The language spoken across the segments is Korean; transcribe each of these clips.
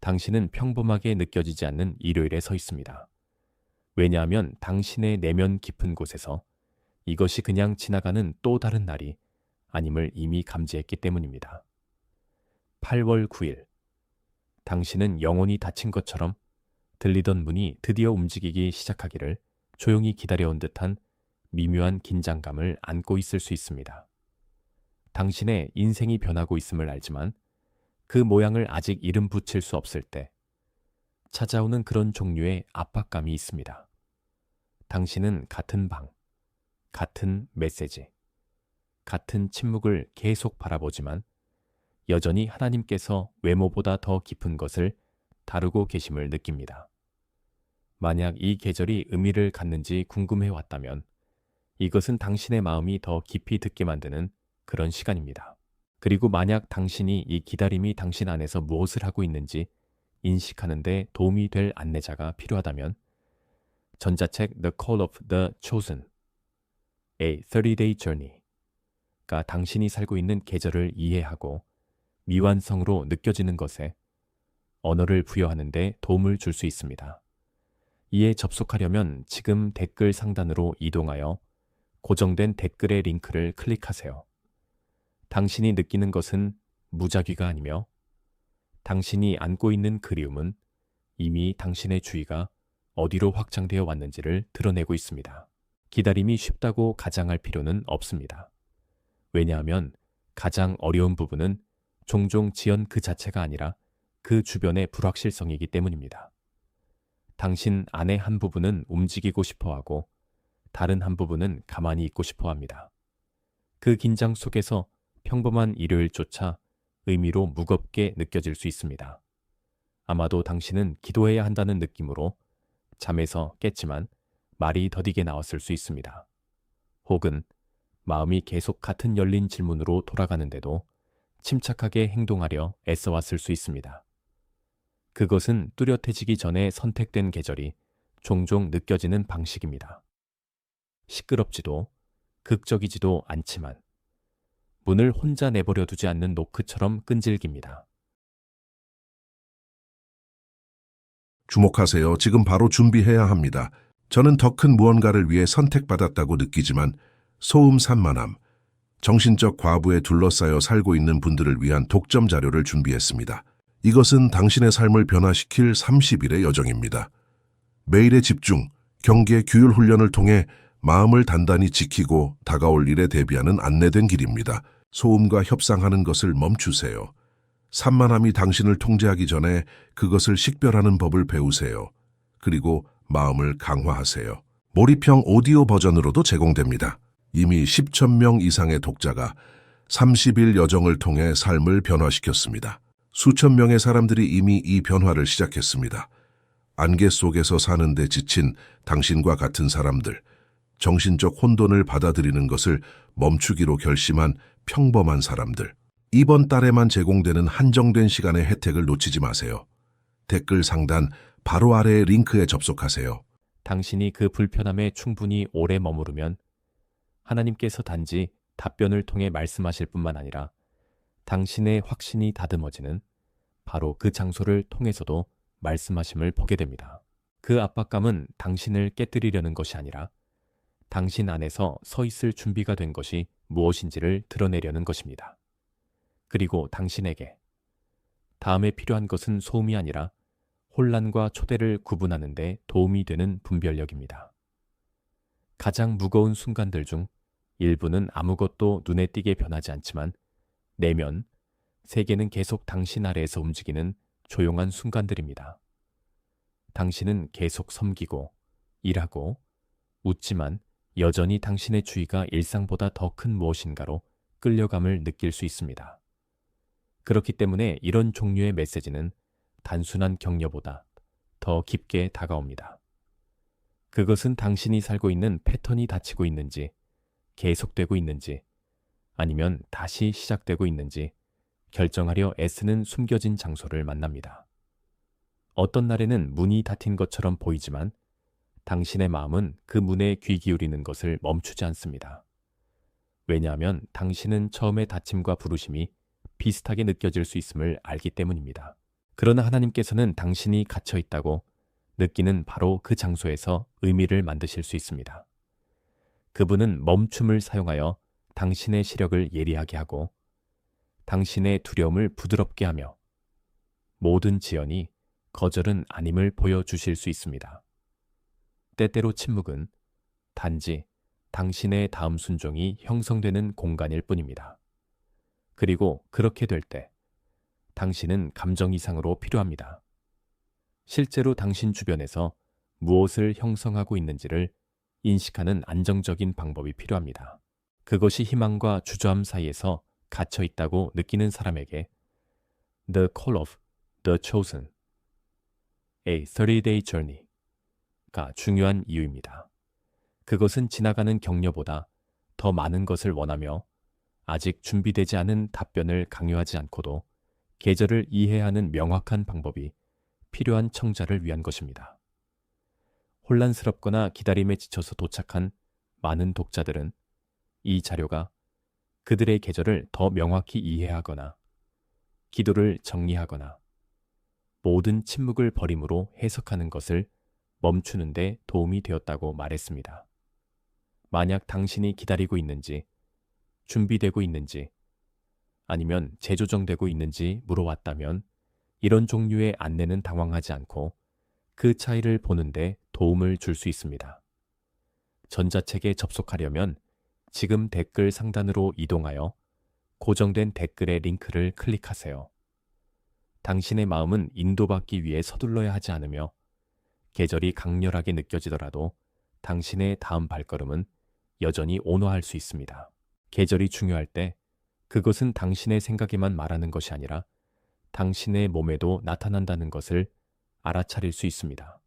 당신은 평범하게 느껴지지 않는 일요일에 서 있습니다. 왜냐하면 당신의 내면 깊은 곳에서 이것이 그냥 지나가는 또 다른 날이 아님을 이미 감지했기 때문입니다. 8월 9일, 당신은 영혼이 닫힌 것처럼 들리던 문이 드디어 움직이기 시작하기를 조용히 기다려온 듯한 미묘한 긴장감을 안고 있을 수 있습니다. 당신의 인생이 변하고 있음을 알지만 그 모양을 아직 이름 붙일 수 없을 때 찾아오는 그런 종류의 압박감이 있습니다. 당신은 같은 방, 같은 메시지, 같은 침묵을 계속 바라보지만 여전히 하나님께서 외모보다 더 깊은 것을 다루고 계심을 느낍니다. 만약 이 계절이 의미를 갖는지 궁금해 왔다면 이것은 당신의 마음이 더 깊이 듣게 만드는 그런 시간입니다. 그리고 만약 당신이 이 기다림이 당신 안에서 무엇을 하고 있는지 인식하는 데 도움이 될 안내자가 필요하다면 전자책 The Call of the Chosen, A 30-Day Journey가 당신이 살고 있는 계절을 이해하고 미완성으로 느껴지는 것에 언어를 부여하는 데 도움을 줄 수 있습니다. 이에 접속하려면 지금 댓글 상단으로 이동하여 고정된 댓글의 링크를 클릭하세요. 당신이 느끼는 것은 무작위가 아니며 당신이 안고 있는 그리움은 이미 당신의 주의가 어디로 확장되어 왔는지를 드러내고 있습니다. 기다림이 쉽다고 가장할 필요는 없습니다. 왜냐하면 가장 어려운 부분은 종종 지연 그 자체가 아니라 그 주변의 불확실성이기 때문입니다. 당신 안의 한 부분은 움직이고 싶어하고 다른 한 부분은 가만히 있고 싶어합니다. 그 긴장 속에서 평범한 일요일조차 의미로 무겁게 느껴질 수 있습니다. 아마도 당신은 기도해야 한다는 느낌으로 잠에서 깼지만 말이 더디게 나왔을 수 있습니다. 혹은 마음이 계속 같은 열린 질문으로 돌아가는데도 침착하게 행동하려 애써왔을 수 있습니다. 그것은 뚜렷해지기 전에 선택된 계절이 종종 느껴지는 방식입니다. 시끄럽지도 극적이지도 않지만 문을 혼자 내버려 두지 않는 노크처럼 끈질깁니다. 주목하세요. 지금 바로 준비해야 합니다. 저는 더 큰 무언가를 위해 선택받았다고 느끼지만 소음 산만함, 정신적 과부에 둘러싸여 살고 있는 분들을 위한 독점 자료를 준비했습니다. 이것은 당신의 삶을 변화시킬 30일의 여정입니다. 매일의 집중, 경계, 규율 훈련을 통해 마음을 단단히 지키고 다가올 일에 대비하는 안내된 길입니다. 소음과 협상하는 것을 멈추세요. 산만함이 당신을 통제하기 전에 그것을 식별하는 법을 배우세요. 그리고 마음을 강화하세요. 몰입형 오디오 버전으로도 제공됩니다. 이미 10,000명 이상의 독자가 30일 여정을 통해 삶을 변화시켰습니다. 수천 명의 사람들이 이미 이 변화를 시작했습니다. 안개 속에서 사는데 지친 당신과 같은 사람들, 정신적 혼돈을 받아들이는 것을 멈추기로 결심한 평범한 사람들. 이번 달에만 제공되는 한정된 시간의 혜택을 놓치지 마세요. 댓글 상단 바로 아래의 링크에 접속하세요. 당신이 그 불편함에 충분히 오래 머무르면 하나님께서 단지 답변을 통해 말씀하실 뿐만 아니라 당신의 확신이 다듬어지는 바로 그 장소를 통해서도 말씀하심을 보게 됩니다. 그 압박감은 당신을 깨뜨리려는 것이 아니라 당신 안에서 서 있을 준비가 된 것이 무엇인지를 드러내려는 것입니다. 그리고 당신에게 다음에 필요한 것은 소음이 아니라 혼란과 초대를 구분하는 데 도움이 되는 분별력입니다. 가장 무거운 순간들 중 일부는 아무것도 눈에 띄게 변하지 않지만 내면, 세계는 계속 당신 아래에서 움직이는 조용한 순간들입니다. 당신은 계속 섬기고 일하고 웃지만 여전히 당신의 주의가 일상보다 더 큰 무엇인가로 끌려감을 느낄 수 있습니다. 그렇기 때문에 이런 종류의 메시지는 단순한 격려보다 더 깊게 다가옵니다. 그것은 당신이 살고 있는 패턴이 닫히고 있는지, 계속되고 있는지, 아니면 다시 시작되고 있는지 결정하려 애쓰는 숨겨진 장소를 만납니다. 어떤 날에는 문이 닫힌 것처럼 보이지만 당신의 마음은 그 문에 귀 기울이는 것을 멈추지 않습니다. 왜냐하면 당신은 처음의 닫힘과 부르심이 비슷하게 느껴질 수 있음을 알기 때문입니다. 그러나 하나님께서는 당신이 갇혀 있다고 느끼는 바로 그 장소에서 의미를 만드실 수 있습니다. 그분은 멈춤을 사용하여 당신의 시력을 예리하게 하고 당신의 두려움을 부드럽게 하며 모든 지연이 거절은 아님을 보여주실 수 있습니다. 때때로 침묵은 단지 당신의 다음 순종이 형성되는 공간일 뿐입니다. 그리고 그렇게 될 때 당신은 감정 이상으로 필요합니다. 실제로 당신 주변에서 무엇을 형성하고 있는지를 인식하는 안정적인 방법이 필요합니다. 그것이 희망과 주저함 사이에서 갇혀 있다고 느끼는 사람에게 The Call of the Chosen, A 30-day Journey가 중요한 이유입니다. 그것은 지나가는 격려보다 더 많은 것을 원하며 아직 준비되지 않은 답변을 강요하지 않고도 계절을 이해하는 명확한 방법이 필요한 청자를 위한 것입니다. 혼란스럽거나 기다림에 지쳐서 도착한 많은 독자들은 이 자료가 그들의 계절을 더 명확히 이해하거나 기도를 정리하거나 모든 침묵을 버림으로 해석하는 것을 멈추는 데 도움이 되었다고 말했습니다. 만약 당신이 기다리고 있는지, 준비되고 있는지, 아니면 재조정되고 있는지 물어왔다면 이런 종류의 안내는 당황하지 않고 그 차이를 보는데 도움을 줄 수 있습니다. 전자책에 접속하려면 지금 댓글 상단으로 이동하여 고정된 댓글의 링크를 클릭하세요. 당신의 마음은 인도받기 위해 서둘러야 하지 않으며 계절이 강렬하게 느껴지더라도 당신의 다음 발걸음은 여전히 온화할 수 있습니다. 계절이 중요할 때 그것은 당신의 생각에만 말하는 것이 아니라 당신의 몸에도 나타난다는 것을 알아차릴 수 있습니다.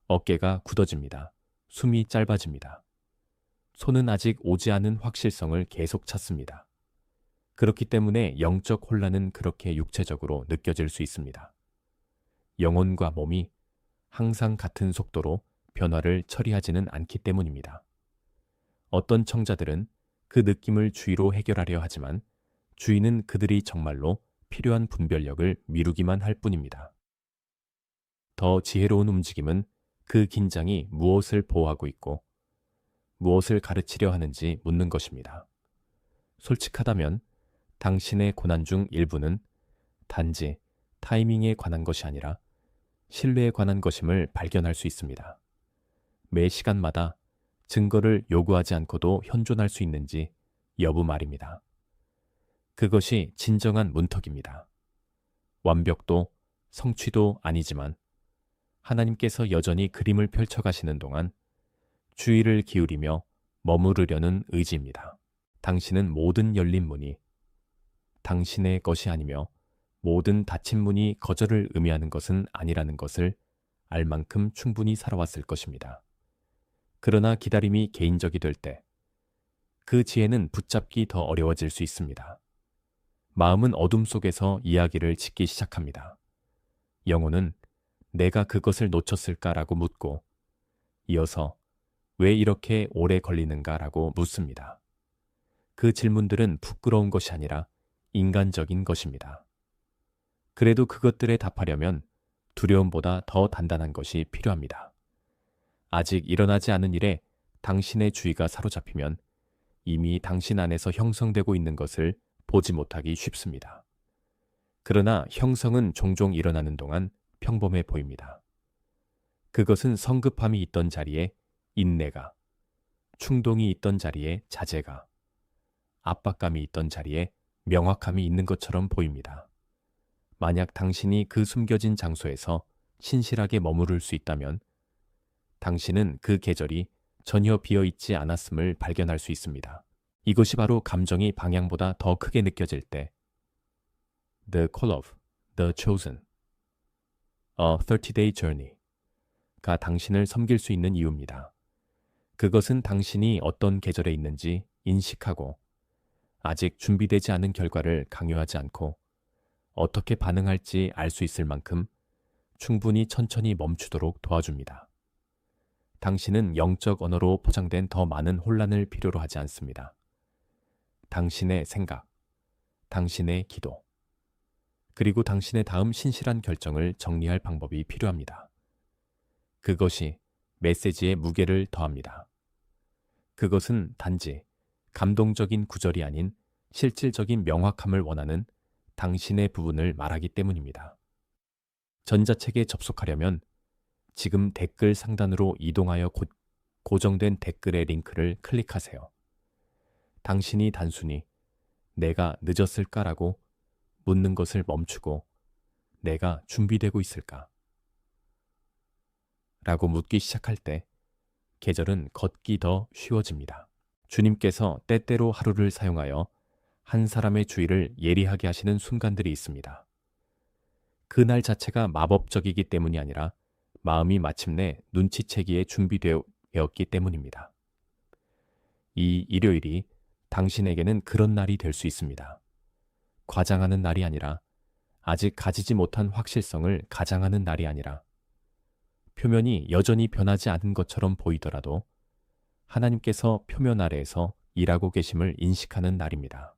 어깨가 굳어집니다. 숨이 짧아집니다. 손은 아직 오지 않은 확실성을 계속 찾습니다. 그렇기 때문에 영적 혼란은 그렇게 육체적으로 느껴질 수 있습니다. 영혼과 몸이 항상 같은 속도로 변화를 처리하지는 않기 때문입니다. 어떤 청자들은 그 느낌을 주의로 해결하려 하지만 주의는 그들이 정말로 필요한 분별력을 미루기만 할 뿐입니다. 더 지혜로운 움직임은 그 긴장이 무엇을 보호하고 있고 무엇을 가르치려 하는지 묻는 것입니다. 솔직하다면 당신의 고난 중 일부는 단지 타이밍에 관한 것이 아니라 신뢰에 관한 것임을 발견할 수 있습니다. 매 시간마다 증거를 요구하지 않고도 현존할 수 있는지 여부 말입니다. 그것이 진정한 문턱입니다. 완벽도 성취도 아니지만 하나님께서 여전히 그림을 펼쳐가시는 동안 주의를 기울이며 머무르려는 의지입니다. 당신은 모든 열린 문이 당신의 것이 아니며 모든 닫힌 문이 거절을 의미하는 것은 아니라는 것을 알 만큼 충분히 살아왔을 것입니다. 그러나 기다림이 개인적이 될 때 그 지혜는 붙잡기 더 어려워질 수 있습니다. 마음은 어둠 속에서 이야기를 짓기 시작합니다. 영혼은 내가 그것을 놓쳤을까라고 묻고 이어서 왜 이렇게 오래 걸리는가라고 묻습니다. 그 질문들은 부끄러운 것이 아니라 인간적인 것입니다. 그래도 그것들에 답하려면 두려움보다 더 단단한 것이 필요합니다. 아직 일어나지 않은 일에 당신의 주의가 사로잡히면 이미 당신 안에서 형성되고 있는 것을 보지 못하기 쉽습니다. 그러나 형성은 종종 일어나는 동안 평범해 보입니다. 그것은 성급함이 있던 자리에 인내가, 충동이 있던 자리에 자제가, 압박감이 있던 자리에 명확함이 있는 것처럼 보입니다. 만약 당신이 그 숨겨진 장소에서 신실하게 머무를 수 있다면 당신은 그 계절이 전혀 비어있지 않았음을 발견할 수 있습니다. 이것이 바로 감정이 방향보다 더 크게 느껴질 때 The Call of the Chosen, A 30-day Journey가 당신을 섬길 수 있는 이유입니다. 그것은 당신이 어떤 계절에 있는지 인식하고 아직 준비되지 않은 결과를 강요하지 않고 어떻게 반응할지 알 수 있을 만큼 충분히 천천히 멈추도록 도와줍니다. 당신은 영적 언어로 포장된 더 많은 혼란을 필요로 하지 않습니다. 당신의 생각, 당신의 기도, 그리고 당신의 다음 신실한 결정을 정리할 방법이 필요합니다. 그것이 메시지의 무게를 더합니다. 그것은 단지 감동적인 구절이 아닌 실질적인 명확함을 원하는 당신의 부분을 말하기 때문입니다. 전자책에 접속하려면 지금 댓글 상단으로 이동하여 고정된 댓글의 링크를 클릭하세요. 당신이 단순히 내가 늦었을까라고 묻는 것을 멈추고 내가 준비되고 있을까? 라고 묻기 시작할 때 계절은 걷기 더 쉬워집니다. 주님께서 때때로 하루를 사용하여 한 사람의 주의를 예리하게 하시는 순간들이 있습니다. 그날 자체가 마법적이기 때문이 아니라 마음이 마침내 눈치채기에 준비되었기 때문입니다. 이 일요일이 당신에게는 그런 날이 될 수 있습니다. 과장하는 날이 아니라 아직 가지지 못한 확실성을 가장하는 날이 아니라 표면이 여전히 변하지 않은 것처럼 보이더라도 하나님께서 표면 아래에서 일하고 계심을 인식하는 날입니다.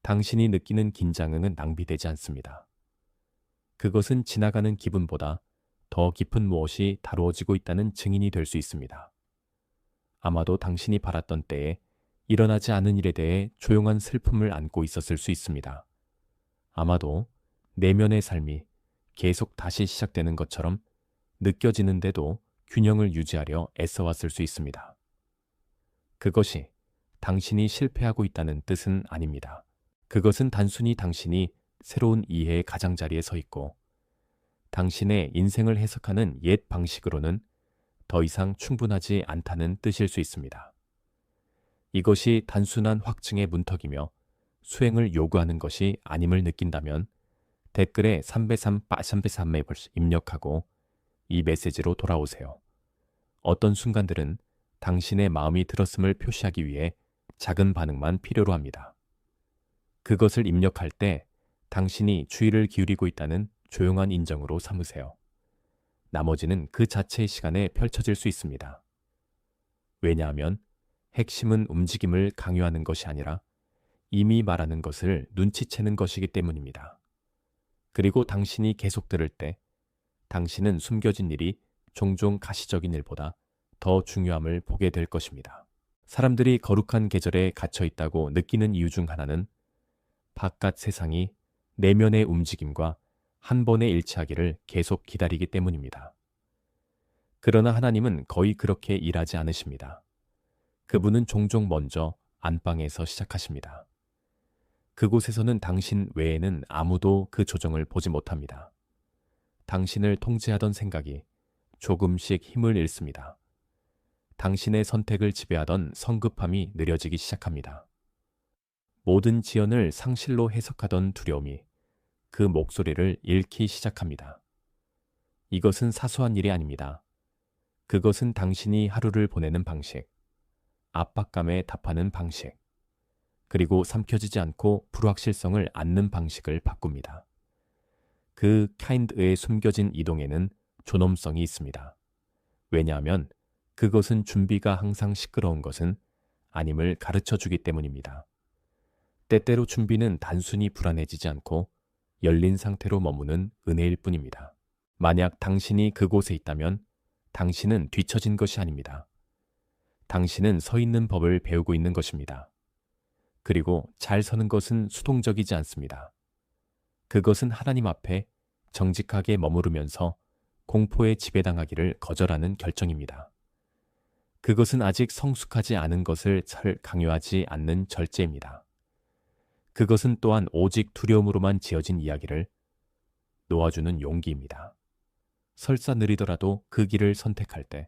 당신이 느끼는 긴장은 낭비되지 않습니다. 그것은 지나가는 기분보다 더 깊은 무엇이 다루어지고 있다는 증인이 될 수 있습니다. 아마도 당신이 바랐던 때에 일어나지 않은 일에 대해 조용한 슬픔을 안고 있었을 수 있습니다. 아마도 내면의 삶이 계속 다시 시작되는 것처럼 느껴지는데도 균형을 유지하려 애써왔을 수 있습니다. 그것이 당신이 실패하고 있다는 뜻은 아닙니다. 그것은 단순히 당신이 새로운 이해의 가장자리에 서 있고 당신의 인생을 해석하는 옛 방식으로는 더 이상 충분하지 않다는 뜻일 수 있습니다. 이것이 단순한 확증의 문턱이며 수행을 요구하는 것이 아님을 느낀다면 댓글에 303맵을 입력하고 이 메시지로 돌아오세요. 어떤 순간들은 당신의 마음이 들었음을 표시하기 위해 작은 반응만 필요로 합니다. 그것을 입력할 때 당신이 주의를 기울이고 있다는 조용한 인정으로 삼으세요. 나머지는 그 자체의 시간에 펼쳐질 수 있습니다. 왜냐하면 핵심은 움직임을 강요하는 것이 아니라 이미 말하는 것을 눈치채는 것이기 때문입니다. 그리고 당신이 계속 들을 때 당신은 숨겨진 일이 종종 가시적인 일보다 더 중요함을 보게 될 것입니다. 사람들이 거룩한 계절에 갇혀 있다고 느끼는 이유 중 하나는 바깥 세상이 내면의 움직임과 한 번에 일치하기를 계속 기다리기 때문입니다. 그러나 하나님은 거의 그렇게 일하지 않으십니다. 그분은 종종 먼저 안방에서 시작하십니다. 그곳에서는 당신 외에는 아무도 그 조정을 보지 못합니다. 당신을 통제하던 생각이 조금씩 힘을 잃습니다. 당신의 선택을 지배하던 성급함이 느려지기 시작합니다. 모든 지연을 상실로 해석하던 두려움이 그 목소리를 잃기 시작합니다. 이것은 사소한 일이 아닙니다. 그것은 당신이 하루를 보내는 방식, 압박감에 답하는 방식, 그리고 삼켜지지 않고 불확실성을 안는 방식을 바꿉니다. 그 카인드의 숨겨진 이동에는 존엄성이 있습니다. 왜냐하면 그것은 준비가 항상 시끄러운 것은 아님을 가르쳐 주기 때문입니다. 때때로 준비는 단순히 불안해지지 않고 열린 상태로 머무는 은혜일 뿐입니다. 만약 당신이 그곳에 있다면 당신은 뒤처진 것이 아닙니다. 당신은 서 있는 법을 배우고 있는 것입니다. 그리고 잘 서는 것은 수동적이지 않습니다. 그것은 하나님 앞에 정직하게 머무르면서 공포에 지배당하기를 거절하는 결정입니다. 그것은 아직 성숙하지 않은 것을 강요하지 않는 절제입니다. 그것은 또한 오직 두려움으로만 지어진 이야기를 놓아주는 용기입니다. 설사 느리더라도 그 길을 선택할 때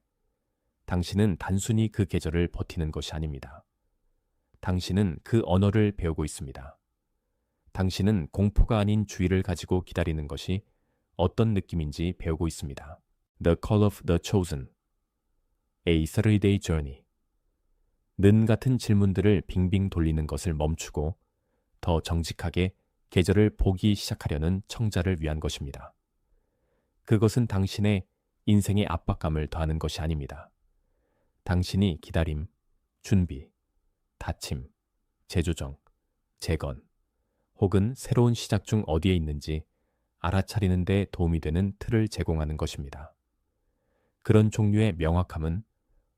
당신은 단순히 그 계절을 버티는 것이 아닙니다. 당신은 그 언어를 배우고 있습니다. 당신은 공포가 아닌 주의를 가지고 기다리는 것이 어떤 느낌인지 배우고 있습니다. The Call of the Chosen, A 30-day Journey. 는 같은 질문들을 빙빙 돌리는 것을 멈추고 더 정직하게 계절을 보기 시작하려는 청자를 위한 것입니다. 그것은 당신의 인생의 압박감을 더하는 것이 아닙니다. 당신이 기다림, 준비, 다짐, 재조정, 재건, 혹은 새로운 시작 중 어디에 있는지 알아차리는 데 도움이 되는 틀을 제공하는 것입니다. 그런 종류의 명확함은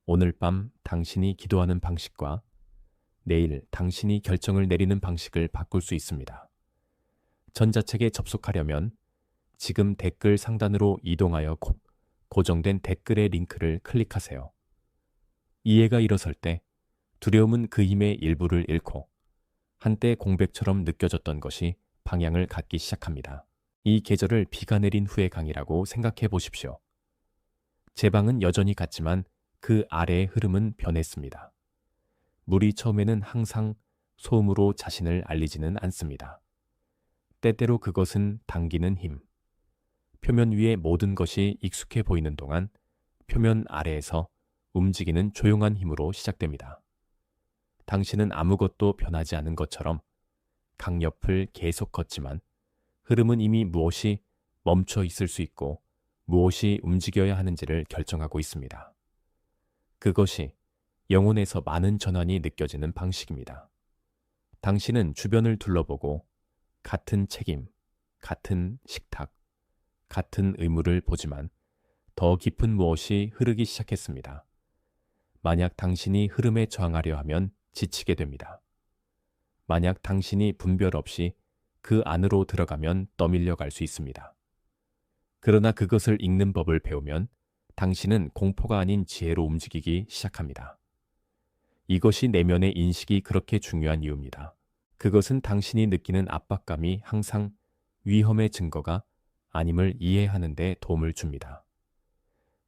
오늘 밤 당신이 기도하는 방식과 내일 당신이 결정을 내리는 방식을 바꿀 수 있습니다. 전자책에 접속하려면 지금 댓글 상단으로 이동하여 고정된 댓글의 링크를 클릭하세요. 이해가 일어설 때 두려움은 그 힘의 일부를 잃고 한때 공백처럼 느껴졌던 것이 방향을 갖기 시작합니다. 이 계절을 비가 내린 후의 강이라고 생각해 보십시오. 제 방은 여전히 같지만 그 아래의 흐름은 변했습니다. 물이 처음에는 항상 소음으로 자신을 알리지는 않습니다. 때때로 그것은 당기는 힘. 표면 위의 모든 것이 익숙해 보이는 동안 표면 아래에서 움직이는 조용한 힘으로 시작됩니다. 당신은 아무것도 변하지 않은 것처럼 강 옆을 계속 걷지만 흐름은 이미 무엇이 멈춰 있을 수 있고 무엇이 움직여야 하는지를 결정하고 있습니다. 그것이 영혼에서 많은 전환이 느껴지는 방식입니다. 당신은 주변을 둘러보고 같은 책임, 같은 식탁, 같은 의무를 보지만 더 깊은 무엇이 흐르기 시작했습니다. 만약 당신이 흐름에 저항하려 하면 지치게 됩니다. 만약 당신이 분별 없이 그 안으로 들어가면 떠밀려 갈 수 있습니다. 그러나 그것을 읽는 법을 배우면 당신은 공포가 아닌 지혜로 움직이기 시작합니다. 이것이 내면의 인식이 그렇게 중요한 이유입니다. 그것은 당신이 느끼는 압박감이 항상 위험의 증거가 아님을 이해하는 데 도움을 줍니다.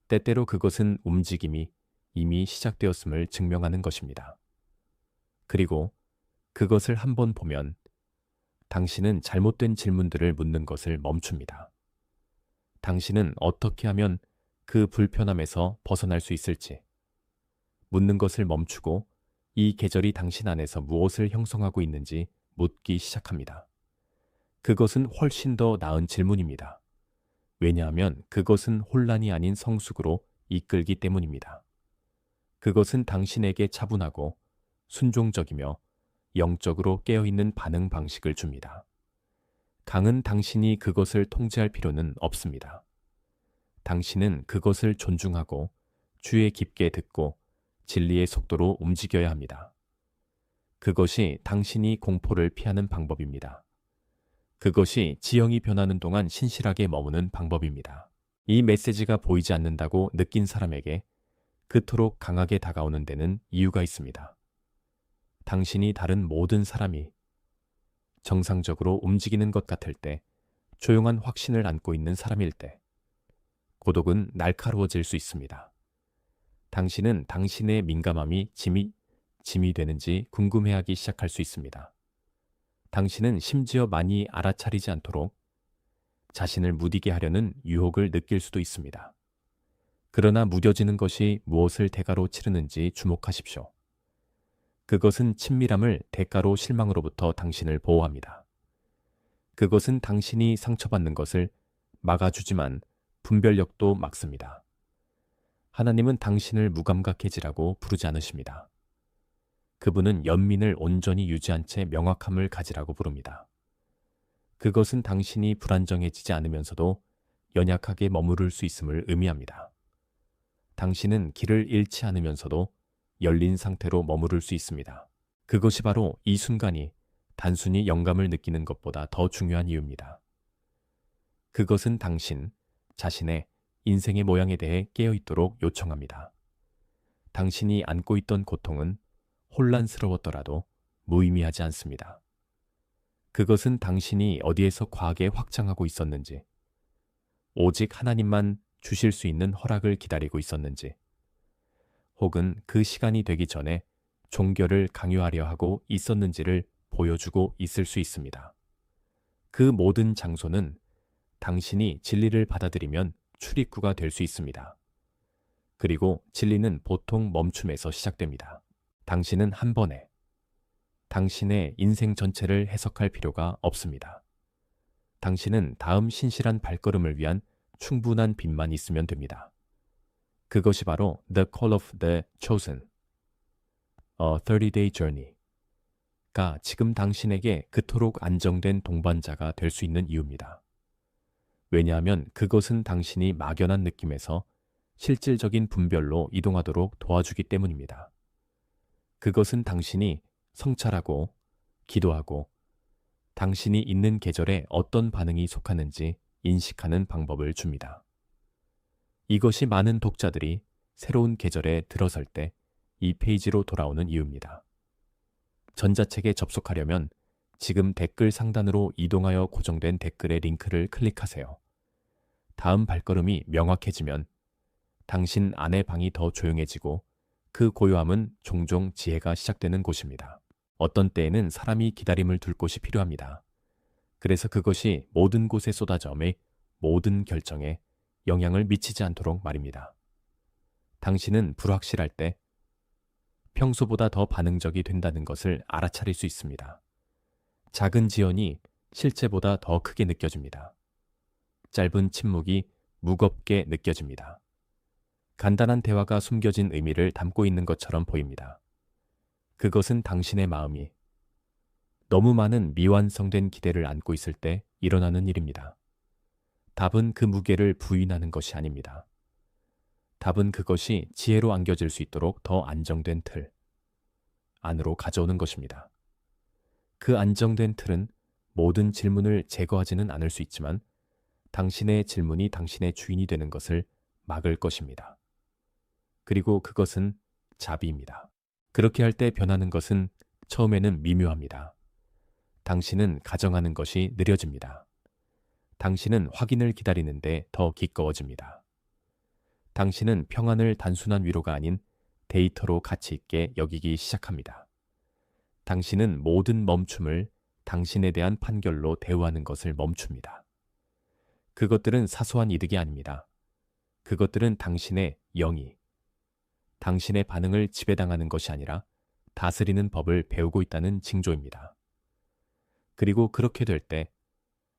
때때로 그것은 움직임이 이미 시작되었음을 증명하는 것입니다. 그리고 그것을 한번 보면 당신은 잘못된 질문들을 묻는 것을 멈춥니다. 당신은 어떻게 하면 그 불편함에서 벗어날 수 있을지 묻는 것을 멈추고 이 계절이 당신 안에서 무엇을 형성하고 있는지 묻기 시작합니다. 그것은 훨씬 더 나은 질문입니다. 왜냐하면 그것은 혼란이 아닌 성숙으로 이끌기 때문입니다. 그것은 당신에게 차분하고 순종적이며 영적으로 깨어있는 반응 방식을 줍니다. 강은 당신이 그것을 통제할 필요는 없습니다. 당신은 그것을 존중하고 주의 깊게 듣고 진리의 속도로 움직여야 합니다. 그것이 당신이 공포를 피하는 방법입니다. 그것이 지형이 변하는 동안 신실하게 머무는 방법입니다. 이 메시지가 보이지 않는다고 느낀 사람에게 그토록 강하게 다가오는 데는 이유가 있습니다. 당신이 다른 모든 사람이 정상적으로 움직이는 것 같을 때, 조용한 확신을 안고 있는 사람일 때, 고독은 날카로워질 수 있습니다. 당신은 당신의 민감함이 짐이 되는지 궁금해하기 시작할 수 있습니다. 당신은 심지어 많이 알아차리지 않도록 자신을 무디게 하려는 유혹을 느낄 수도 있습니다. 그러나 무뎌지는 것이 무엇을 대가로 치르는지 주목하십시오. 그것은 친밀함을 대가로 실망으로부터 당신을 보호합니다. 그것은 당신이 상처받는 것을 막아주지만 분별력도 막습니다. 하나님은 당신을 무감각해지라고 부르지 않으십니다. 그분은 연민을 온전히 유지한 채 명확함을 가지라고 부릅니다. 그것은 당신이 불안정해지지 않으면서도 연약하게 머무를 수 있음을 의미합니다. 당신은 길을 잃지 않으면서도 열린 상태로 머무를 수 있습니다. 그것이 바로 이 순간이 단순히 영감을 느끼는 것보다 더 중요한 이유입니다. 그것은 당신 자신의 인생의 모양에 대해 깨어있도록 요청합니다. 당신이 안고 있던 고통은 혼란스러웠더라도 무의미하지 않습니다. 그것은 당신이 어디에서 과하게 확장하고 있었는지, 오직 하나님만 주실 수 있는 허락을 기다리고 있었는지, 혹은 그 시간이 되기 전에 종교를 강요하려 하고 있었는지를 보여주고 있을 수 있습니다. 그 모든 장소는 당신이 진리를 받아들이면 출입구가 될 수 있습니다. 그리고 진리는 보통 멈춤에서 시작됩니다. 당신은 한 번에 당신의 인생 전체를 해석할 필요가 없습니다. 당신은 다음 신실한 발걸음을 위한 충분한 빛만 있으면 됩니다. 그것이 바로 The Call of the Chosen, A 30-Day Journey. 가 지금 당신에게 그토록 안정된 동반자가 될 수 있는 이유입니다. 왜냐하면 그것은 당신이 막연한 느낌에서 실질적인 분별로 이동하도록 도와주기 때문입니다. 그것은 당신이 성찰하고 기도하고 당신이 있는 계절에 어떤 반응이 속하는지 인식하는 방법을 줍니다. 이것이 많은 독자들이 새로운 계절에 들어설 때 이 페이지로 돌아오는 이유입니다. 전자책에 접속하려면 지금 댓글 상단으로 이동하여 고정된 댓글의 링크를 클릭하세요. 다음 발걸음이 명확해지면 당신 안의 방이 더 조용해지고 그 고요함은 종종 지혜가 시작되는 곳입니다. 어떤 때에는 사람이 기다림을 둘 곳이 필요합니다. 그래서 그것이 모든 곳에 쏟아져 모든 결정에 영향을 미치지 않도록 말입니다. 당신은 불확실할 때 평소보다 더 반응적이 된다는 것을 알아차릴 수 있습니다. 작은 지연이 실제보다 더 크게 느껴집니다. 짧은 침묵이 무겁게 느껴집니다. 간단한 대화가 숨겨진 의미를 담고 있는 것처럼 보입니다. 그것은 당신의 마음이 너무 많은 미완성된 기대를 안고 있을 때 일어나는 일입니다. 답은 그 무게를 부인하는 것이 아닙니다. 답은 그것이 지혜로 안겨질 수 있도록 더 안정된 틀 안으로 가져오는 것입니다. 그 안정된 틀은 모든 질문을 제거하지는 않을 수 있지만 당신의 질문이 당신의 주인이 되는 것을 막을 것입니다. 그리고 그것은 자비입니다. 그렇게 할 때 변하는 것은 처음에는 미묘합니다. 당신은 가정하는 것이 느려집니다. 당신은 확인을 기다리는데 더 기꺼워집니다. 당신은 평안을 단순한 위로가 아닌 데이터로 가치 있게 여기기 시작합니다. 당신은 모든 멈춤을 당신에 대한 판결로 대우하는 것을 멈춥니다. 그것들은 사소한 이득이 아닙니다. 그것들은 당신의 영이 당신의 반응을 지배당하는 것이 아니라 다스리는 법을 배우고 있다는 징조입니다. 그리고 그렇게 될 때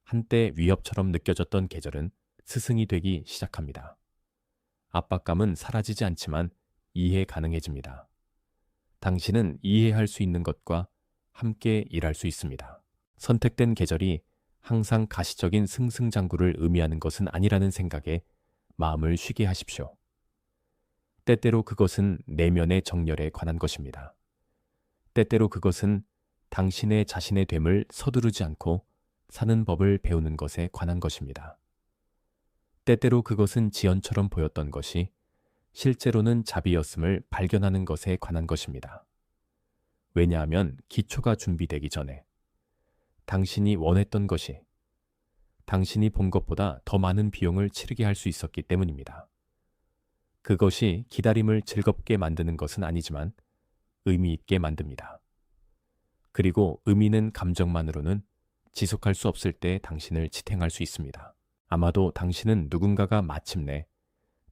한때 위협처럼 느껴졌던 계절은 스승이 되기 시작합니다. 압박감은 사라지지 않지만 이해 가능해집니다. 당신은 이해할 수 있는 것과 함께 일할 수 있습니다. 선택된 계절이 항상 가시적인 승승장구를 의미하는 것은 아니라는 생각에 마음을 쉬게 하십시오. 때때로 그것은 내면의 정열에 관한 것입니다. 때때로 그것은 당신의 자신의 됨을 서두르지 않고 사는 법을 배우는 것에 관한 것입니다. 때때로 그것은 지연처럼 보였던 것이 실제로는 자비였음을 발견하는 것에 관한 것입니다. 왜냐하면 기초가 준비되기 전에 당신이 원했던 것이 당신이 본 것보다 더 많은 비용을 치르게 할 수 있었기 때문입니다. 그것이 기다림을 즐겁게 만드는 것은 아니지만 의미 있게 만듭니다. 그리고 의미는 감정만으로는 지속할 수 없을 때 당신을 지탱할 수 있습니다. 아마도 당신은 누군가가 마침내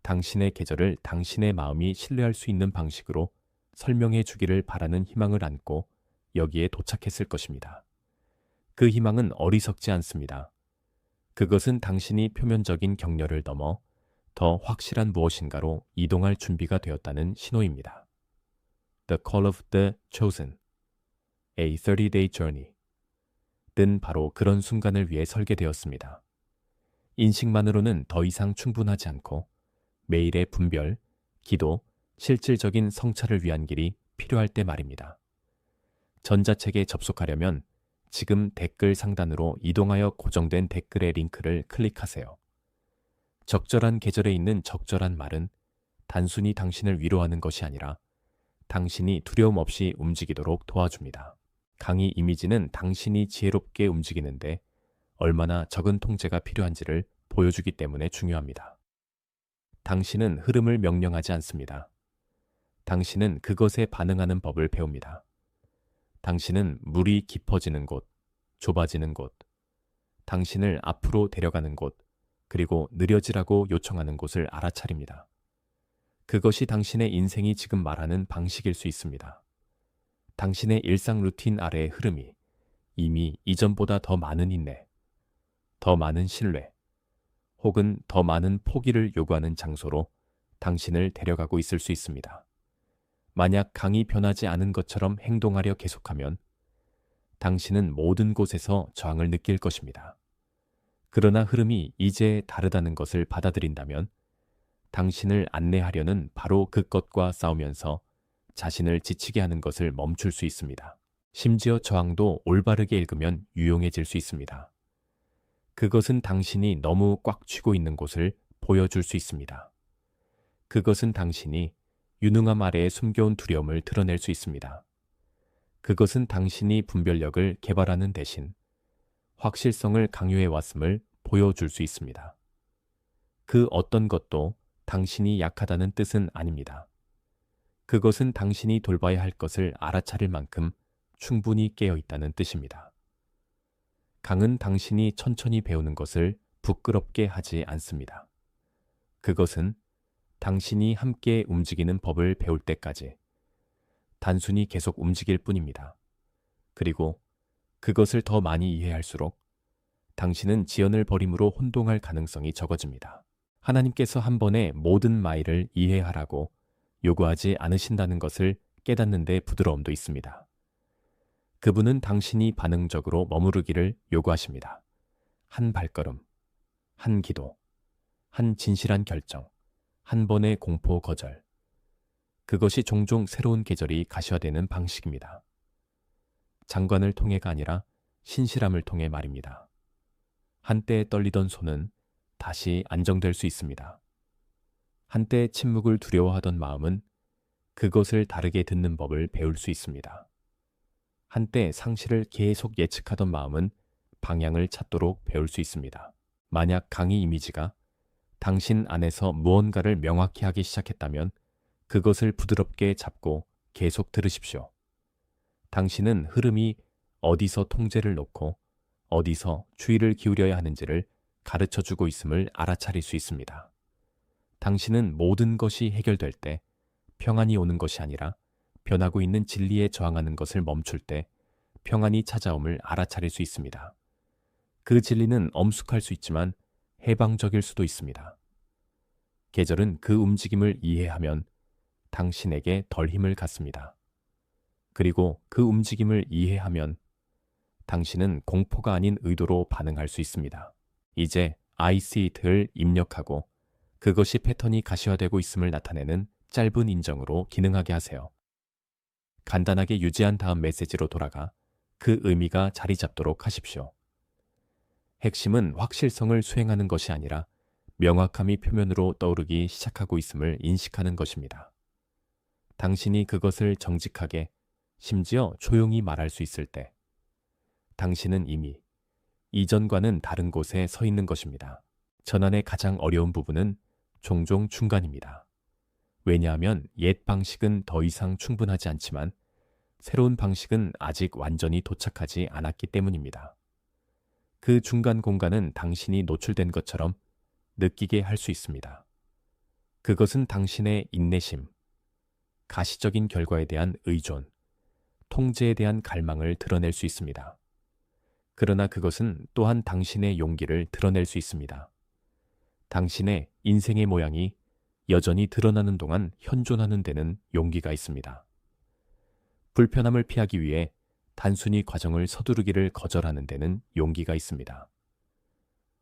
당신의 계절을 당신의 마음이 신뢰할 수 있는 방식으로 설명해 주기를 바라는 희망을 안고 여기에 도착했을 것입니다. 그 희망은 어리석지 않습니다. 그것은 당신이 표면적인 격려를 넘어 더 확실한 무엇인가로 이동할 준비가 되었다는 신호입니다. The Call of the Chosen, A 30-Day Journey 는 바로 그런 순간을 위해 설계되었습니다. 인식만으로는 더 이상 충분하지 않고 매일의 분별, 기도, 실질적인 성찰을 위한 길이 필요할 때 말입니다. 전자책에 접속하려면 지금 댓글 상단으로 이동하여 고정된 댓글의 링크를 클릭하세요. 적절한 계절에 있는 적절한 말은 단순히 당신을 위로하는 것이 아니라 당신이 두려움 없이 움직이도록 도와줍니다. 강의 이미지는 당신이 지혜롭게 움직이는데 얼마나 적은 통제가 필요한지를 보여주기 때문에 중요합니다. 당신은 흐름을 명령하지 않습니다. 당신은 그것에 반응하는 법을 배웁니다. 당신은 물이 깊어지는 곳, 좁아지는 곳, 당신을 앞으로 데려가는 곳, 그리고 느려지라고 요청하는 곳을 알아차립니다. 그것이 당신의 인생이 지금 말하는 방식일 수 있습니다. 당신의 일상 루틴 아래의 흐름이 이미 이전보다 더 많은 인내, 더 많은 신뢰, 혹은 더 많은 포기를 요구하는 장소로 당신을 데려가고 있을 수 있습니다. 만약 강이 변하지 않은 것처럼 행동하려 계속하면 당신은 모든 곳에서 저항을 느낄 것입니다. 그러나 흐름이 이제 다르다는 것을 받아들인다면 당신을 안내하려는 바로 그 것과 싸우면서 자신을 지치게 하는 것을 멈출 수 있습니다. 심지어 저항도 올바르게 읽으면 유용해질 수 있습니다. 그것은 당신이 너무 꽉 쥐고 있는 곳을 보여줄 수 있습니다. 그것은 당신이 유능함 아래에 숨겨온 두려움을 드러낼 수 있습니다. 그것은 당신이 분별력을 개발하는 대신 확실성을 강요해 왔음을 보여줄 수 있습니다. 그 어떤 것도 당신이 약하다는 뜻은 아닙니다. 그것은 당신이 돌봐야 할 것을 알아차릴 만큼 충분히 깨어 있다는 뜻입니다. 강은 당신이 천천히 배우는 것을 부끄럽게 하지 않습니다. 그것은 당신이 함께 움직이는 법을 배울 때까지 단순히 계속 움직일 뿐입니다. 그리고 그것을 더 많이 이해할수록 당신은 지연을 버림으로 혼동할 가능성이 적어집니다. 하나님께서 한 번에 모든 마일을 이해하라고 요구하지 않으신다는 것을 깨닫는 데 부드러움도 있습니다. 그분은 당신이 반응적으로 머무르기를 요구하십니다. 한 발걸음, 한 기도, 한 진실한 결정, 한 번의 공포 거절. 그것이 종종 새로운 계절이 가시화되는 방식입니다. 장관을 통해가 아니라 신실함을 통해 말입니다. 한때 떨리던 손은 다시 안정될 수 있습니다. 한때 침묵을 두려워하던 마음은 그것을 다르게 듣는 법을 배울 수 있습니다. 한때 상실을 계속 예측하던 마음은 방향을 찾도록 배울 수 있습니다. 만약 강의 이미지가 당신 안에서 무언가를 명확히 하기 시작했다면 그것을 부드럽게 잡고 계속 들으십시오. 당신은 흐름이 어디서 통제를 놓고 어디서 주의를 기울여야 하는지를 가르쳐주고 있음을 알아차릴 수 있습니다. 당신은 모든 것이 해결될 때 평안이 오는 것이 아니라 변하고 있는 진리에 저항하는 것을 멈출 때 평안이 찾아옴을 알아차릴 수 있습니다. 그 진리는 엄숙할 수 있지만 해방적일 수도 있습니다. 계절은 그 움직임을 이해하면 당신에게 덜 힘을 갖습니다. 그리고 그 움직임을 이해하면 당신은 공포가 아닌 의도로 반응할 수 있습니다. 이제 I see it을 입력하고 그것이 패턴이 가시화되고 있음을 나타내는 짧은 인정으로 기능하게 하세요. 간단하게 유지한 다음 메시지로 돌아가 그 의미가 자리 잡도록 하십시오. 핵심은 확실성을 수행하는 것이 아니라 명확함이 표면으로 떠오르기 시작하고 있음을 인식하는 것입니다. 당신이 그것을 정직하게, 심지어 조용히 말할 수 있을 때, 당신은 이미 이전과는 다른 곳에 서 있는 것입니다. 전환의 가장 어려운 부분은 종종 중간입니다. 왜냐하면 옛 방식은 더 이상 충분하지 않지만 새로운 방식은 아직 완전히 도착하지 않았기 때문입니다. 그 중간 공간은 당신이 노출된 것처럼 느끼게 할 수 있습니다. 그것은 당신의 인내심, 가시적인 결과에 대한 의존, 통제에 대한 갈망을 드러낼 수 있습니다. 그러나 그것은 또한 당신의 용기를 드러낼 수 있습니다. 당신의 인생의 모양이 여전히 드러나는 동안 현존하는 데는 용기가 있습니다. 불편함을 피하기 위해 단순히 과정을 서두르기를 거절하는 데는 용기가 있습니다.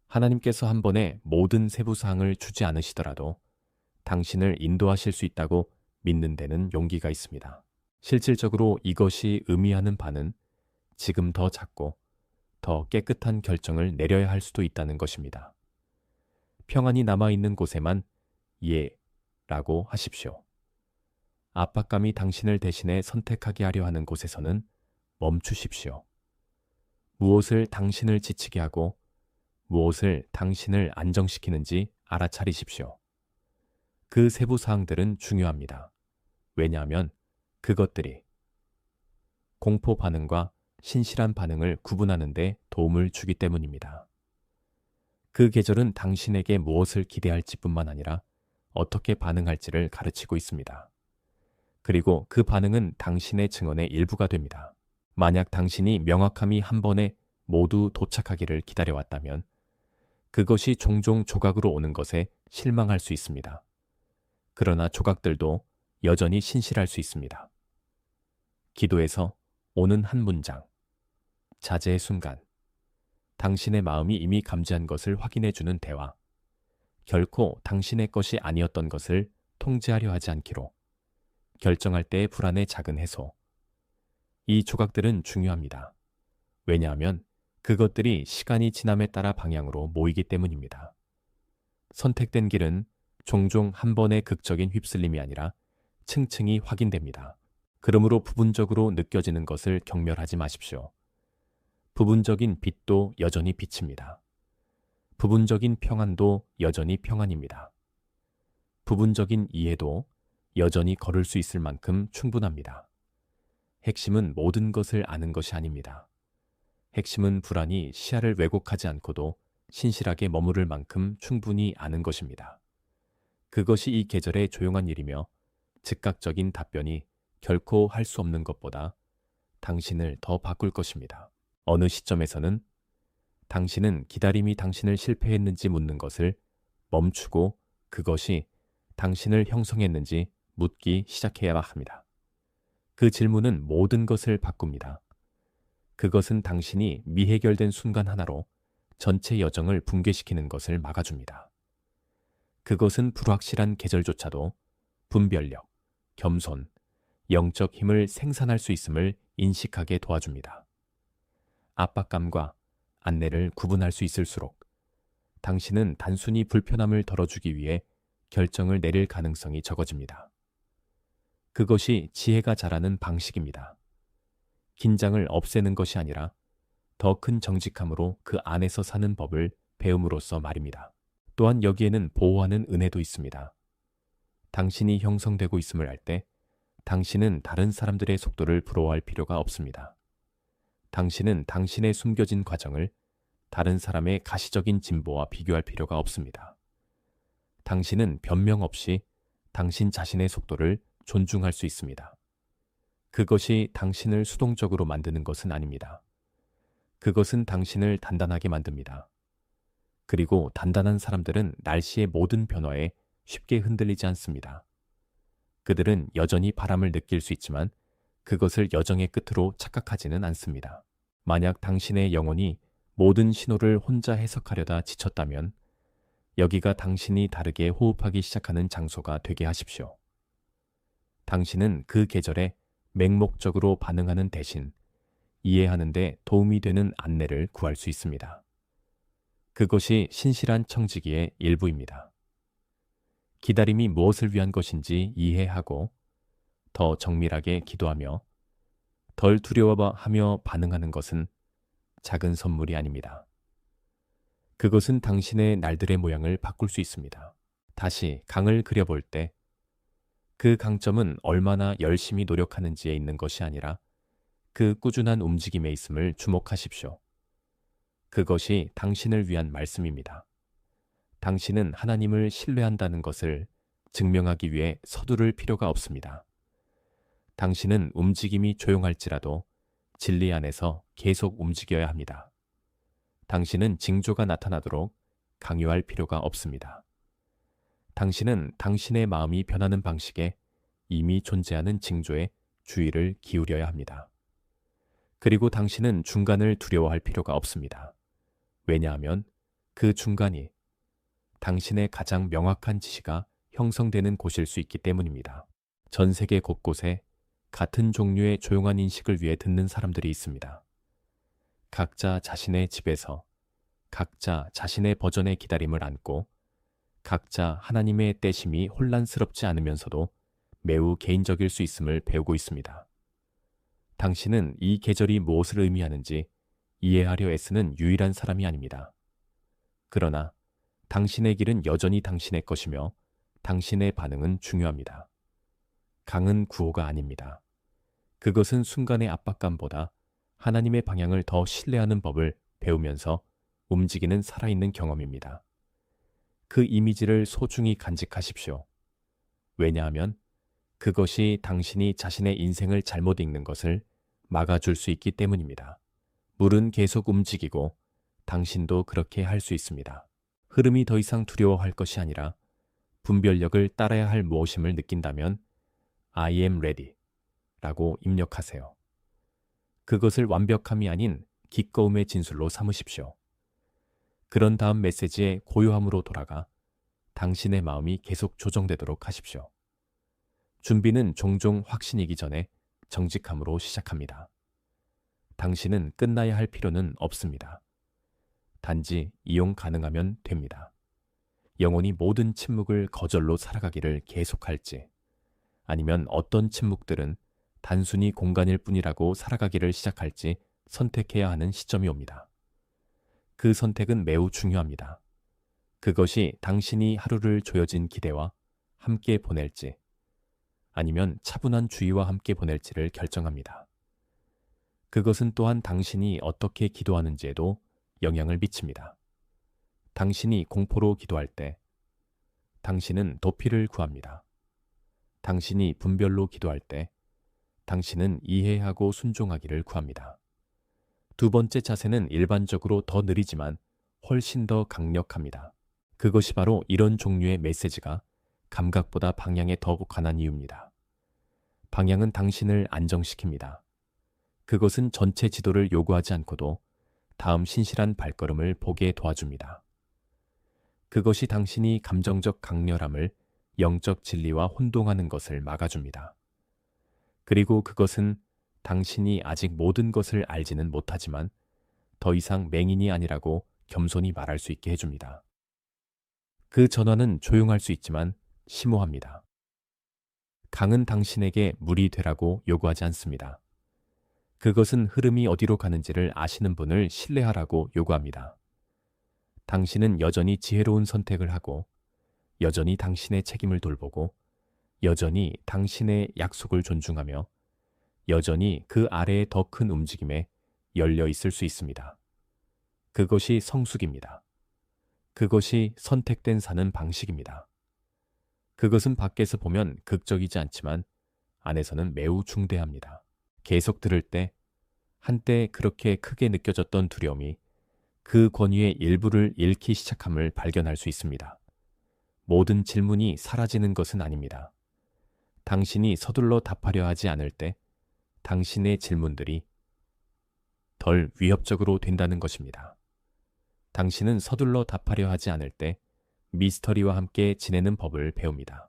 하나님께서 한 번에 모든 세부사항을 주지 않으시더라도 당신을 인도하실 수 있다고 믿는 데는 용기가 있습니다. 실질적으로 이것이 의미하는 바는 지금 더 작고 더 깨끗한 결정을 내려야 할 수도 있다는 것입니다. 평안이 남아있는 곳에만 라고 하십시오. 압박감이 당신을 대신해 선택하게 하려 하는 곳에서는 멈추십시오. 무엇을 당신을 지치게 하고 무엇을 당신을 안정시키는지 알아차리십시오. 그 세부 사항들은 중요합니다. 왜냐하면 그것들이 공포 반응과 신실한 반응을 구분하는 데 도움을 주기 때문입니다. 그 계절은 당신에게 무엇을 기대할지 뿐만 아니라 어떻게 반응할지를 가르치고 있습니다. 그리고 그 반응은 당신의 증언의 일부가 됩니다. 만약 당신이 명확함이 한 번에 모두 도착하기를 기다려왔다면 그것이 종종 조각으로 오는 것에 실망할 수 있습니다. 그러나 조각들도 여전히 신실할 수 있습니다. 기도에서 오는 한 문장, 자제의 순간, 당신의 마음이 이미 감지한 것을 확인해주는 대화, 결코 당신의 것이 아니었던 것을 통제하려 하지 않기로, 결정할 때의 불안의 작은 해소. 이 조각들은 중요합니다. 왜냐하면 그것들이 시간이 지남에 따라 방향으로 모이기 때문입니다. 선택된 길은 종종 한 번의 극적인 휩쓸림이 아니라 층층이 확인됩니다. 그러므로 부분적으로 느껴지는 것을 경멸하지 마십시오. 부분적인 빛도 여전히 빛입니다. 부분적인 평안도 여전히 평안입니다. 부분적인 이해도 여전히 걸을 수 있을 만큼 충분합니다. 핵심은 모든 것을 아는 것이 아닙니다. 핵심은 불안이 시야를 왜곡하지 않고도 신실하게 머무를 만큼 충분히 아는 것입니다. 그것이 이 계절의 조용한 일이며 즉각적인 답변이 결코 할 수 없는 것보다 당신을 더 바꿀 것입니다. 어느 시점에서는 당신은 기다림이 당신을 실패했는지 묻는 것을 멈추고 그것이 당신을 형성했는지 묻기 시작해야 합니다. 그 질문은 모든 것을 바꿉니다. 그것은 당신이 미해결된 순간 하나로 전체 여정을 붕괴시키는 것을 막아줍니다. 그것은 불확실한 계절조차도 분별력, 겸손, 영적 힘을 생산할 수 있음을 인식하게 도와줍니다. 압박감과 안내를 구분할 수 있을수록 당신은 단순히 불편함을 덜어주기 위해 결정을 내릴 가능성이 적어집니다. 그것이 지혜가 자라는 방식입니다. 긴장을 없애는 것이 아니라 더 큰 정직함으로 그 안에서 사는 법을 배움으로써 말입니다. 또한 여기에는 보호하는 은혜도 있습니다. 당신이 형성되고 있음을 알 때 당신은 다른 사람들의 속도를 부러워할 필요가 없습니다. 당신은 당신의 숨겨진 과정을 다른 사람의 가시적인 진보와 비교할 필요가 없습니다. 당신은 변명 없이 당신 자신의 속도를 존중할 수 있습니다. 그것이 당신을 수동적으로 만드는 것은 아닙니다. 그것은 당신을 단단하게 만듭니다. 그리고 단단한 사람들은 날씨의 모든 변화에 쉽게 흔들리지 않습니다. 그들은 여전히 바람을 느낄 수 있지만 그것을 여정의 끝으로 착각하지는 않습니다. 만약 당신의 영혼이 모든 신호를 혼자 해석하려다 지쳤다면 여기가 당신이 다르게 호흡하기 시작하는 장소가 되게 하십시오. 당신은 그 계절에 맹목적으로 반응하는 대신 이해하는 데 도움이 되는 안내를 구할 수 있습니다. 그것이 신실한 청지기의 일부입니다. 기다림이 무엇을 위한 것인지 이해하고 더 정밀하게 기도하며 덜 두려워하며 반응하는 것은 작은 선물이 아닙니다. 그것은 당신의 날들의 모양을 바꿀 수 있습니다. 다시 강을 그려볼 때 그 강점은 얼마나 열심히 노력하는지에 있는 것이 아니라 그 꾸준한 움직임에 있음을 주목하십시오. 그것이 당신을 위한 말씀입니다. 당신은 하나님을 신뢰한다는 것을 증명하기 위해 서두를 필요가 없습니다. 당신은 움직임이 조용할지라도 진리 안에서 계속 움직여야 합니다. 당신은 징조가 나타나도록 강요할 필요가 없습니다. 당신은 당신의 마음이 변하는 방식에 이미 존재하는 징조에 주의를 기울여야 합니다. 그리고 당신은 중간을 두려워할 필요가 없습니다. 왜냐하면 그 중간이 당신의 가장 명확한 지시가 형성되는 곳일 수 있기 때문입니다. 전 세계 곳곳에 같은 종류의 조용한 인식을 위해 듣는 사람들이 있습니다. 각자 자신의 집에서 각자 자신의 버전의 기다림을 안고 각자 하나님의 떼심이 혼란스럽지 않으면서도 매우 개인적일 수 있음을 배우고 있습니다. 당신은 이 계절이 무엇을 의미하는지 이해하려 애쓰는 유일한 사람이 아닙니다. 그러나 당신의 길은 여전히 당신의 것이며 당신의 반응은 중요합니다. 강은 구호가 아닙니다. 그것은 순간의 압박감보다 하나님의 방향을 더 신뢰하는 법을 배우면서 움직이는 살아있는 경험입니다. 그 이미지를 소중히 간직하십시오. 왜냐하면 그것이 당신이 자신의 인생을 잘못 읽는 것을 막아줄 수 있기 때문입니다. 물은 계속 움직이고 당신도 그렇게 할 수 있습니다. 흐름이 더 이상 두려워할 것이 아니라 분별력을 따라야 할 무엇임을 느낀다면 I am ready 라고 입력하세요. 그것을 완벽함이 아닌 기꺼움의 진술로 삼으십시오. 그런 다음 메시지의 고요함으로 돌아가 당신의 마음이 계속 조정되도록 하십시오. 준비는 종종 확신이기 전에 정직함으로 시작합니다. 당신은 끝나야 할 필요는 없습니다. 단지 이용 가능하면 됩니다. 영원히 모든 침묵을 거절로 살아가기를 계속할지, 아니면 어떤 침묵들은 단순히 공간일 뿐이라고 살아가기를 시작할지 선택해야 하는 시점이 옵니다. 그 선택은 매우 중요합니다. 그것이 당신이 하루를 조여진 기대와 함께 보낼지, 아니면 차분한 주의와 함께 보낼지를 결정합니다. 그것은 또한 당신이 어떻게 기도하는지에도 영향을 미칩니다. 당신이 공포로 기도할 때, 당신은 도피를 구합니다. 당신이 분별로 기도할 때, 당신은 이해하고 순종하기를 구합니다. 두 번째 자세는 일반적으로 더 느리지만 훨씬 더 강력합니다. 그것이 바로 이런 종류의 메시지가 감각보다 방향에 더 관한 이유입니다. 방향은 당신을 안정시킵니다. 그것은 전체 지도를 요구하지 않고도 다음 신실한 발걸음을 보게 도와줍니다. 그것이 당신이 감정적 강렬함을 영적 진리와 혼동하는 것을 막아줍니다. 그리고 그것은 당신이 아직 모든 것을 알지는 못하지만 더 이상 맹인이 아니라고 겸손히 말할 수 있게 해줍니다. 그 전환은 조용할 수 있지만 심오합니다. 강은 당신에게 물이 되라고 요구하지 않습니다. 그것은 흐름이 어디로 가는지를 아시는 분을 신뢰하라고 요구합니다. 당신은 여전히 지혜로운 선택을 하고, 여전히 당신의 책임을 돌보고, 여전히 당신의 약속을 존중하며, 여전히 그 아래의 더 큰 움직임에 열려 있을 수 있습니다. 그것이 성숙입니다. 그것이 선택된 사는 방식입니다. 그것은 밖에서 보면 극적이지 않지만 안에서는 매우 중대합니다. 계속 들을 때 한때 그렇게 크게 느껴졌던 두려움이 그 권위의 일부를 잃기 시작함을 발견할 수 있습니다. 모든 질문이 사라지는 것은 아닙니다. 당신이 서둘러 답하려 하지 않을 때 당신의 질문들이 덜 위협적으로 된다는 것입니다. 당신은 서둘러 답하려 하지 않을 때 미스터리와 함께 지내는 법을 배웁니다.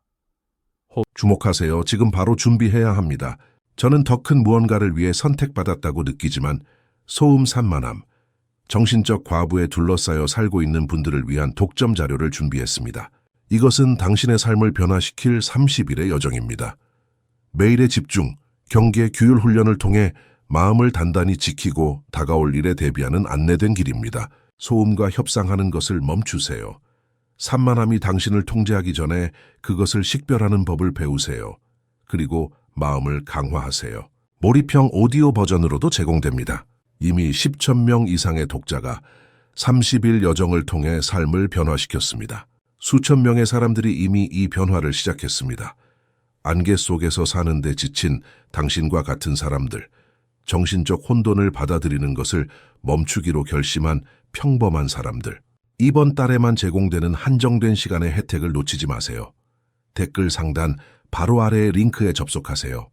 주목하세요. 지금 바로 준비해야 합니다. 저는 더 큰 무언가를 위해 선택받았다고 느끼지만 소음 산만함, 정신적 과부에 둘러싸여 살고 있는 분들을 위한 독점 자료를 준비했습니다. 이것은 당신의 삶을 변화시킬 30일의 여정입니다. 매일의 집중, 경계, 규율 훈련을 통해 마음을 단단히 지키고 다가올 일에 대비하는 안내된 길입니다. 소음과 협상하는 것을 멈추세요. 산만함이 당신을 통제하기 전에 그것을 식별하는 법을 배우세요. 그리고 마음을 강화하세요. 몰입형 오디오 버전으로도 제공됩니다. 이미 10천 명 이상의 독자가 30일 여정을 통해 삶을 변화시켰습니다. 수천 명의 사람들이 이미 이 변화를 시작했습니다. 안개 속에서 사는데 지친 당신과 같은 사람들, 정신적 혼돈을 받아들이는 것을 멈추기로 결심한 평범한 사람들. 이번 달에만 제공되는 한정된 시간의 혜택을 놓치지 마세요. 댓글 상단 바로 아래의 링크에 접속하세요.